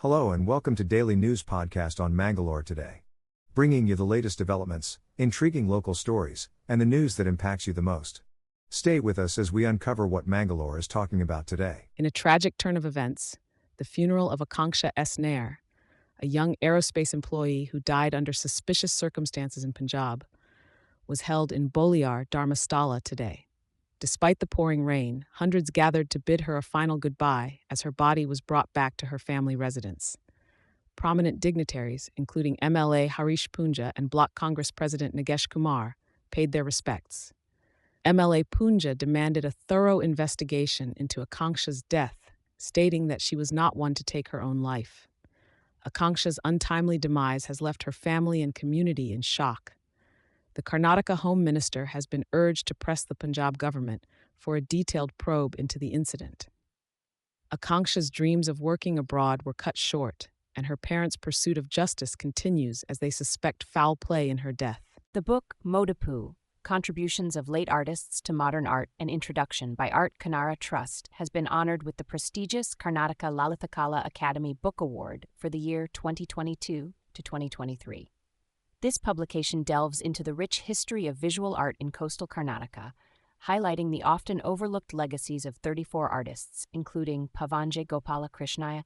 Hello and welcome to Daily News Podcast on Mangalore today. Bringing you the latest developments, intriguing local stories, and the news that impacts you the most. Stay with us as we uncover what Mangalore is talking about today. In a tragic turn of events, the funeral of Akanksha Nair, a young aerospace employee who died under suspicious circumstances in Punjab, was held in Boliar, Dharmasthala today. Despite the pouring rain, hundreds gathered to bid her a final goodbye as her body was brought back to her family residence. Prominent dignitaries, including MLA Harish Punja and Bloc Congress President Nagesh Kumar, paid their respects. MLA Punja demanded a thorough investigation into Akanksha's death, stating that she was not one to take her own life. Akanksha's untimely demise has left her family and community in shock. The Karnataka Home Minister has been urged to press the Punjab government for a detailed probe into the incident. Akanksha's dreams of working abroad were cut short, and her parents' pursuit of justice continues as they suspect foul play in her death. The book Modepu, Contributions of Late Artists to Modern Art and Introduction by Kanara Trust has been honored with the prestigious Karnataka Lalithakala Academy Book Award for the year 2022 to 2023. This publication delves into the rich history of visual art in coastal Karnataka, highlighting the often overlooked legacies of 34 artists, including Pavanje Gopalakrishnaya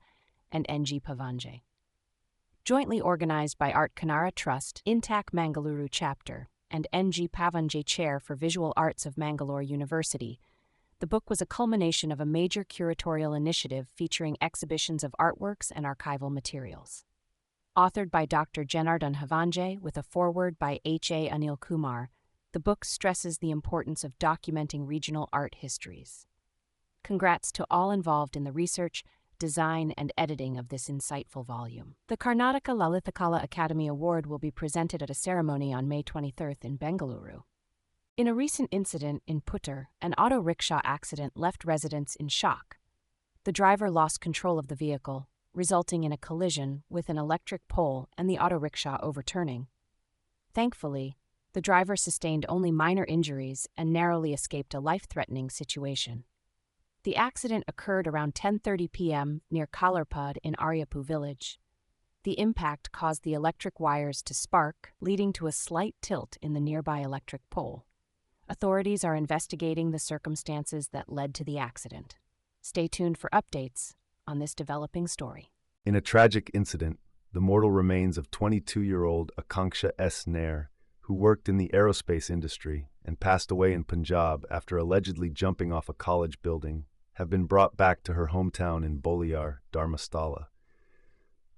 and N.G. Pavanje. Jointly organized by Kanara Trust, Intac Mangaluru Chapter, and N.G. Pavanje Chair for Visual Arts of Mangalore University, the book was a culmination of a major curatorial initiative featuring exhibitions of artworks and archival materials. Authored by Dr. Janardhan Havanje with a foreword by H.A. Anil Kumar, the book stresses the importance of documenting regional art histories. Congrats to all involved in the research, design, and editing of this insightful volume. The Karnataka Lalithakala Academy Award will be presented at a ceremony on May 23rd in Bengaluru. In a recent incident in Puttur, an auto-rickshaw accident left residents in shock. The driver lost control of the vehicle, resulting in a collision with an electric pole and the auto-rickshaw overturning. Thankfully, the driver sustained only minor injuries and narrowly escaped a life-threatening situation. The accident occurred around 10:30 p.m. near Kalarpad in Aryapu village. The impact caused the electric wires to spark, leading to a slight tilt in the nearby electric pole. Authorities are investigating the circumstances that led to the accident. Stay tuned for updates on this developing story. In a tragic incident, the mortal remains of 22-year-old Akanksha Nair, who worked in the aerospace industry and passed away in Punjab after allegedly jumping off a college building, have been brought back to her hometown in Boliar, Dharmasthala.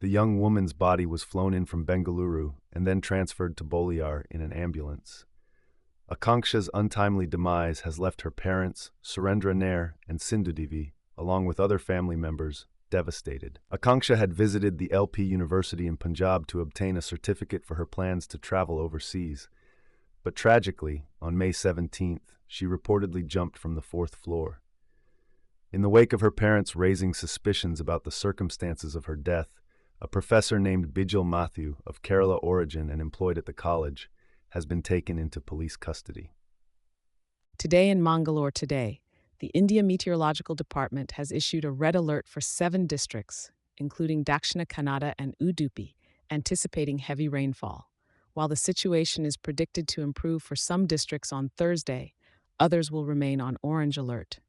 The young woman's body was flown in from Bengaluru and then transferred to Boliar in an ambulance. Akanksha's untimely demise has left her parents, Surendra Nair and Sindhudevi, along with other family members, devastated. Akanksha had visited the LP University in Punjab to obtain a certificate for her plans to travel overseas. But tragically, on May 17th, she reportedly jumped from the 4th floor. In the wake of her parents raising suspicions about the circumstances of her death, a professor named Bijal Matthew, of Kerala origin and employed at the college, has been taken into police custody. Today in Mangalore today, the India Meteorological Department has issued a red alert for 7 districts, including Dakshina Kannada and Udupi, anticipating heavy rainfall. While the situation is predicted to improve for some districts on Thursday, others will remain on orange alert.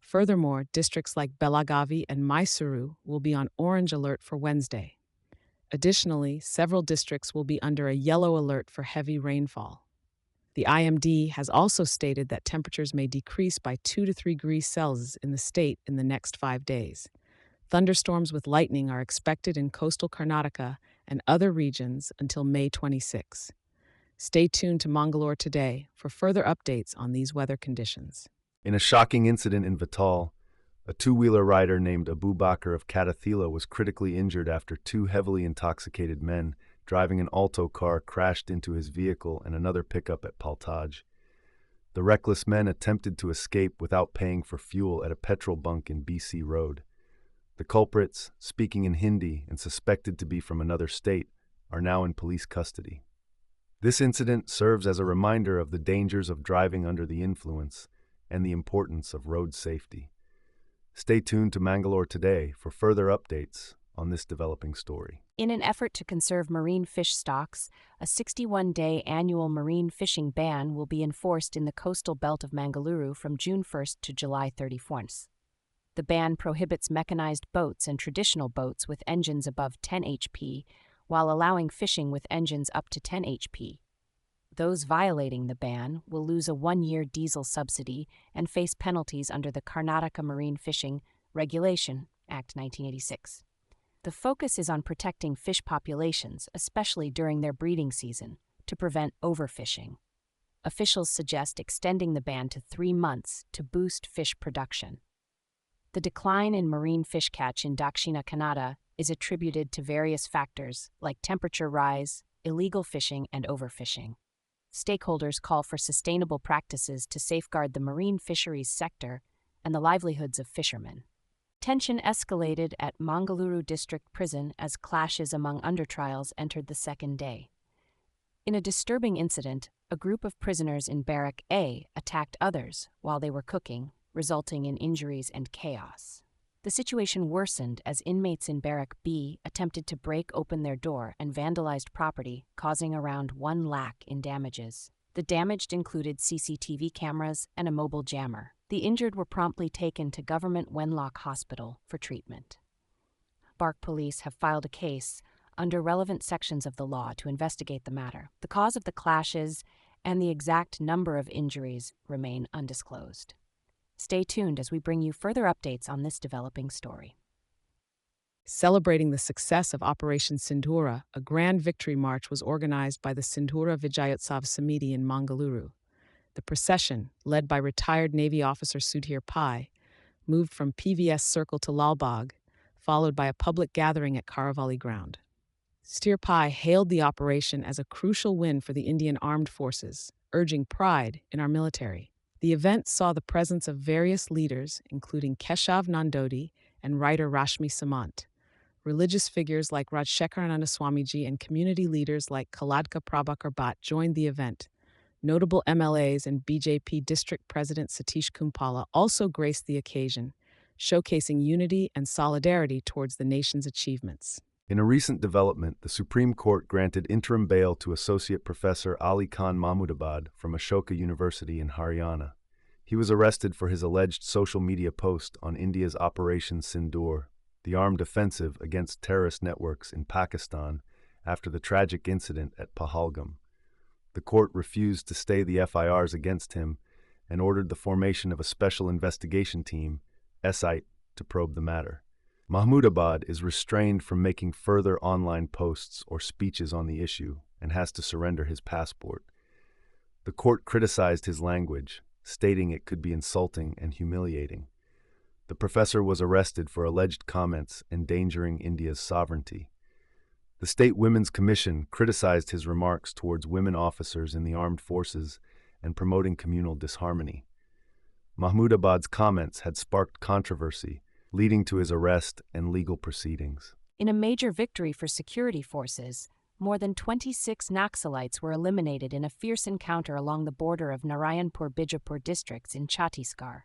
Furthermore, districts like Belagavi and Mysuru will be on orange alert for Wednesday. Additionally, several districts will be under a yellow alert for heavy rainfall. The IMD has also stated that temperatures may decrease by 2 to 3 degrees Celsius in the state in the next 5 days. Thunderstorms with lightning are expected in coastal Karnataka and other regions until May 26. Stay tuned to Mangalore today for further updates on these weather conditions. In a shocking incident in Vitla, a two-wheeler rider named Abu Bakr of Kadathila was critically injured after 2 heavily intoxicated men driving an Alto car crashed into his vehicle and another pickup at Paltaj. The reckless men attempted to escape without paying for fuel at a petrol bunk in BC Road. The culprits, speaking in Hindi and suspected to be from another state, are now in police custody. This incident serves as a reminder of the dangers of driving under the influence and the importance of road safety. Stay tuned to Mangalore today for further updates on this developing story. In an effort to conserve marine fish stocks, a 61-day annual marine fishing ban will be enforced in the coastal belt of Mangalore from June 1st to July 31st. The ban prohibits mechanized boats and traditional boats with engines above 10 HP, while allowing fishing with engines up to 10 HP. Those violating the ban will lose a 1-year diesel subsidy and face penalties under the Karnataka Marine Fishing Regulation Act 1986. The focus is on protecting fish populations, especially during their breeding season, to prevent overfishing. Officials suggest extending the ban to 3 months to boost fish production. The decline in marine fish catch in Dakshina Kannada is attributed to various factors like temperature rise, illegal fishing, and overfishing. Stakeholders call for sustainable practices to safeguard the marine fisheries sector and the livelihoods of fishermen. Tension escalated at Mangalore District Prison as clashes among undertrials entered the second day. In a disturbing incident, a group of prisoners in Barrack A attacked others while they were cooking, resulting in injuries and chaos. The situation worsened as inmates in Barrack B attempted to break open their door and vandalized property, causing around 1 lakh in damages. The damaged included CCTV cameras and a mobile jammer. The injured were promptly taken to Government Wenlock Hospital for treatment. Bark police have filed a case under relevant sections of the law to investigate the matter. The cause of the clashes and the exact number of injuries remain undisclosed. Stay tuned as we bring you further updates on this developing story. Celebrating the success of Operation Sindhura, a grand victory march was organized by the Sindhura Vijayotsav Samiti in Mangaluru. The procession, led by retired Navy officer Sudhir Pai, moved from PVS Circle to Lalbagh, followed by a public gathering at Karavalli Ground. Sudhir Pai hailed the operation as a crucial win for the Indian Armed Forces, urging pride in our military. The event saw the presence of various leaders, including Keshav Nandodi and writer Rashmi Samant. Religious figures like Rajshekharananda Swamiji and community leaders like Kaladka Prabhakar Bhatt joined the event. Notable MLAs and BJP District President Satish Kumpala also graced the occasion, showcasing unity and solidarity towards the nation's achievements. In a recent development, the Supreme Court granted interim bail to Associate Professor Ali Khan Mahmoodabad from Ashoka University in Haryana. He was arrested for his alleged social media post on India's Operation Sindoor, the armed offensive against terrorist networks in Pakistan after the tragic incident at Pahalgam. The court refused to stay the FIRs against him and ordered the formation of a special investigation team, SITE, to probe the matter. Mahmoodabad is restrained from making further online posts or speeches on the issue and has to surrender his passport. The court criticized his language, stating it could be insulting and humiliating. The professor was arrested for alleged comments endangering India's sovereignty. The State Women's Commission criticized his remarks towards women officers in the armed forces and promoting communal disharmony. Mahmoodabad's comments had sparked controversy, leading to his arrest and legal proceedings. In a major victory for security forces, more than 26 Naxalites were eliminated in a fierce encounter along the border of Narayanpur-Bijapur districts in Chhattisgarh.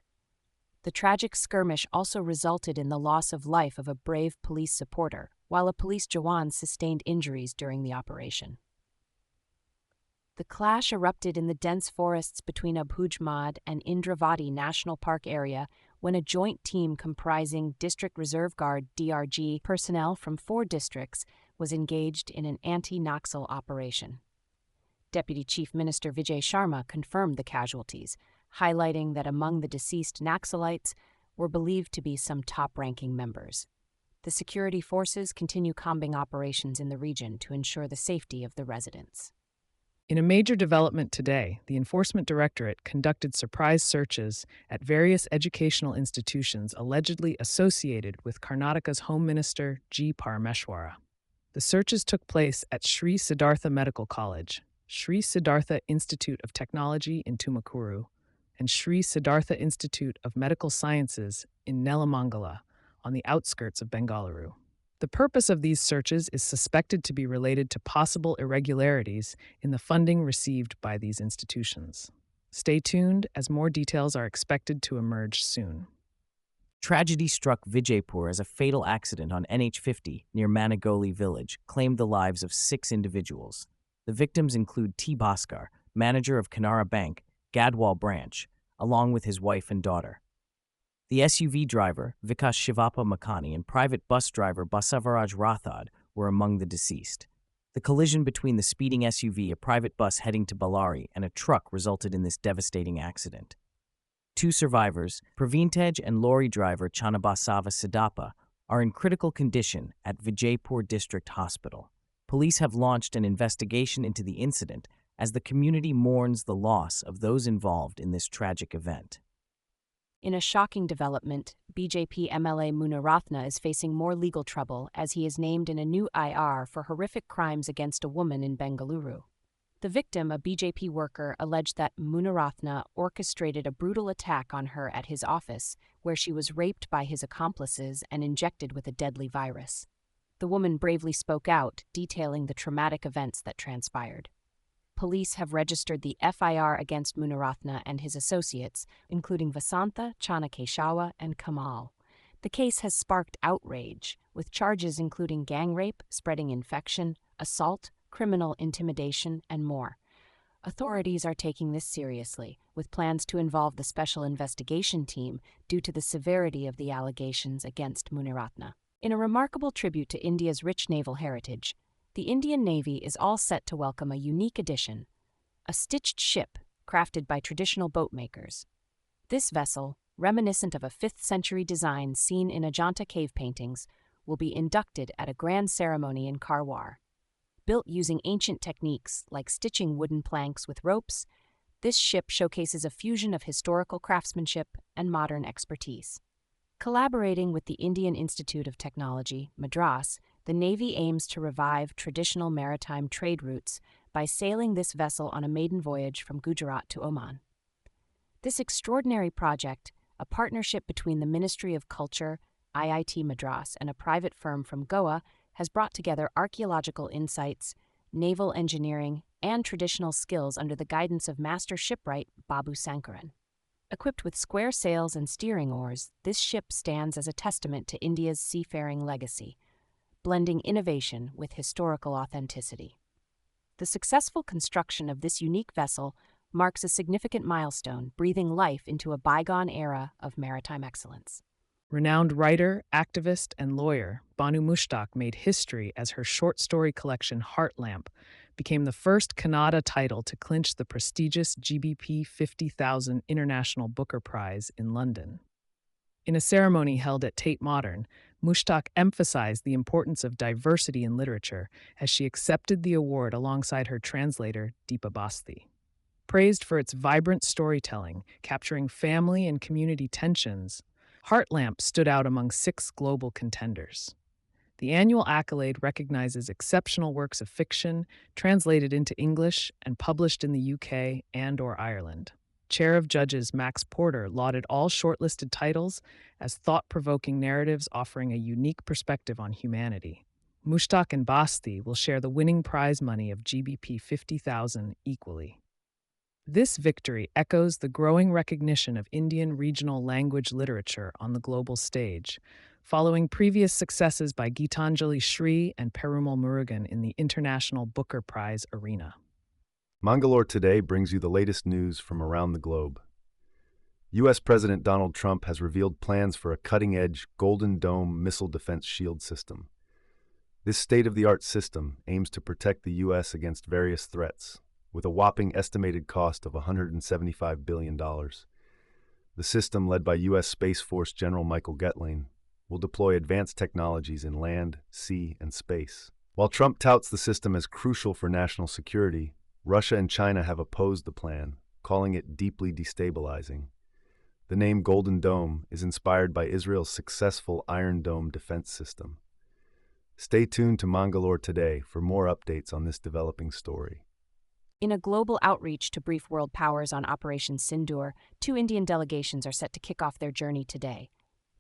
The tragic skirmish also resulted in the loss of life of a brave police supporter, while a police Jawan sustained injuries during the operation. The clash erupted in the dense forests between Abhujmad and Indravati National Park area when a joint team comprising District Reserve Guard (DRG) personnel from 4 districts was engaged in an anti-Naxal operation. Deputy Chief Minister Vijay Sharma confirmed the casualties, highlighting that among the deceased Naxalites were believed to be some top-ranking members. The security forces continue combing operations in the region to ensure the safety of the residents. In a major development today, the Enforcement Directorate conducted surprise searches at various educational institutions allegedly associated with Karnataka's Home Minister G. Parameshwara. The searches took place at Sri Siddhartha Medical College, Sri Siddhartha Institute of Technology in Tumakuru, and Sri Siddhartha Institute of Medical Sciences in Nelamangala, on the outskirts of Bengaluru. The purpose of these searches is suspected to be related to possible irregularities in the funding received by these institutions. Stay tuned, as more details are expected to emerge soon. Tragedy struck Vijaypur as a fatal accident on NH50 near Managoli village claimed the lives of 6 individuals. The victims include T. Bhaskar, manager of Kanara Bank, Gadwal branch, along with his wife and daughter. The SUV driver, Vikas Shivappa Makani, and private bus driver Basavaraj Rathod were among the deceased. The collision between the speeding SUV, a private bus heading to Ballari, and a truck resulted in this devastating accident. 2 survivors, Pravintej and lorry driver Chanabasava Siddhappa, are in critical condition at Vijaypur District Hospital. Police have launched an investigation into the incident as the community mourns the loss of those involved in this tragic event. In a shocking development, BJP MLA Munaratna is facing more legal trouble as he is named in a new IR for horrific crimes against a woman in Bengaluru. The victim, a BJP worker, alleged that Munaratna orchestrated a brutal attack on her at his office, where she was raped by his accomplices and injected with a deadly virus. The woman bravely spoke out, detailing the traumatic events that transpired. Police have registered the FIR against Munaratna and his associates, including Vasantha, Chanakeshawa, and Kamal. The case has sparked outrage, with charges including gang rape, spreading infection, assault, criminal intimidation, and more. Authorities are taking this seriously, with plans to involve the Special Investigation Team due to the severity of the allegations against Munaratna. In a remarkable tribute to India's rich naval heritage, the Indian Navy is all set to welcome a unique addition, a stitched ship crafted by traditional boatmakers. This vessel, reminiscent of a 5th-century design seen in Ajanta cave paintings, will be inducted at a grand ceremony in Karwar. Built using ancient techniques like stitching wooden planks with ropes, this ship showcases a fusion of historical craftsmanship and modern expertise. Collaborating with the Indian Institute of Technology, Madras, the Navy aims to revive traditional maritime trade routes by sailing this vessel on a maiden voyage from Gujarat to Oman. This extraordinary project, a partnership between the Ministry of Culture, IIT Madras, and a private firm from Goa, has brought together archaeological insights, naval engineering, and traditional skills under the guidance of master shipwright Babu Sankaran. Equipped with square sails and steering oars, this ship stands as a testament to India's seafaring legacy, blending innovation with historical authenticity. The successful construction of this unique vessel marks a significant milestone, breathing life into a bygone era of maritime excellence. Renowned writer, activist, and lawyer Banu Mushtaq made history as her short story collection Heart Lamp became the first Kannada title to clinch the prestigious GBP 50,000 International Booker Prize in London. In a ceremony held at Tate Modern, Mushtaq emphasized the importance of diversity in literature as she accepted the award alongside her translator, Deepa Basti. Praised for its vibrant storytelling, capturing family and community tensions, Heart Lamp stood out among 6 global contenders. The annual accolade recognizes exceptional works of fiction translated into English and published in the UK and/or Ireland. Chair of Judges Max Porter lauded all shortlisted titles as thought-provoking narratives offering a unique perspective on humanity. Mushtaq and Basti will share the winning prize money of GBP 50,000 equally. This victory echoes the growing recognition of Indian regional language literature on the global stage, following previous successes by Gitanjali Sri and Perumal Murugan in the International Booker Prize arena. Mangalore today brings you the latest news from around the globe. U.S. President Donald Trump has revealed plans for a cutting-edge Golden Dome missile defense shield system. This state-of-the-art system aims to protect the U.S. against various threats, with a whopping estimated cost of $175 billion. The system, led by U.S. Space Force General Michael Getling, will deploy advanced technologies in land, sea, and space. While Trump touts the system as crucial for national security, Russia and China have opposed the plan, calling it deeply destabilizing. The name Golden Dome is inspired by Israel's successful Iron Dome defense system. Stay tuned to Mangalore today for more updates on this developing story. In a global outreach to brief world powers on Operation Sindoor, 2 Indian delegations are set to kick off their journey today.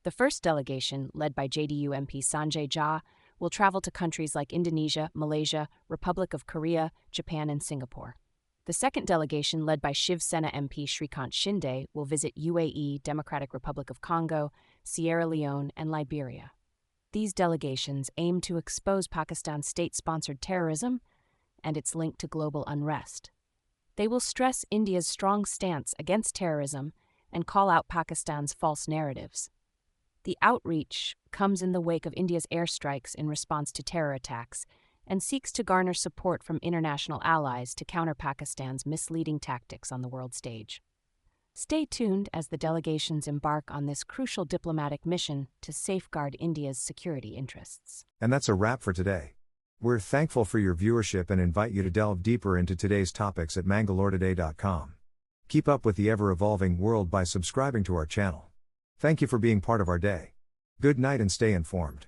The first delegation, led by JDU MP Sanjay Jha, will travel to countries like Indonesia, Malaysia, Republic of Korea, Japan, and Singapore. The second delegation, led by Shiv Sena MP Shrikant Shinde, will visit UAE, Democratic Republic of Congo, Sierra Leone, and Liberia. These delegations aim to expose Pakistan's state-sponsored terrorism and its link to global unrest. They will stress India's strong stance against terrorism and call out Pakistan's false narratives. The outreach comes in the wake of India's airstrikes in response to terror attacks and seeks to garner support from international allies to counter Pakistan's misleading tactics on the world stage. Stay tuned as the delegations embark on this crucial diplomatic mission to safeguard India's security interests. And that's a wrap for today. We're thankful for your viewership and invite you to delve deeper into today's topics at mangaloretoday.com. Keep up with the ever-evolving world by subscribing to our channel. Thank you for being part of our day. Good night and stay informed.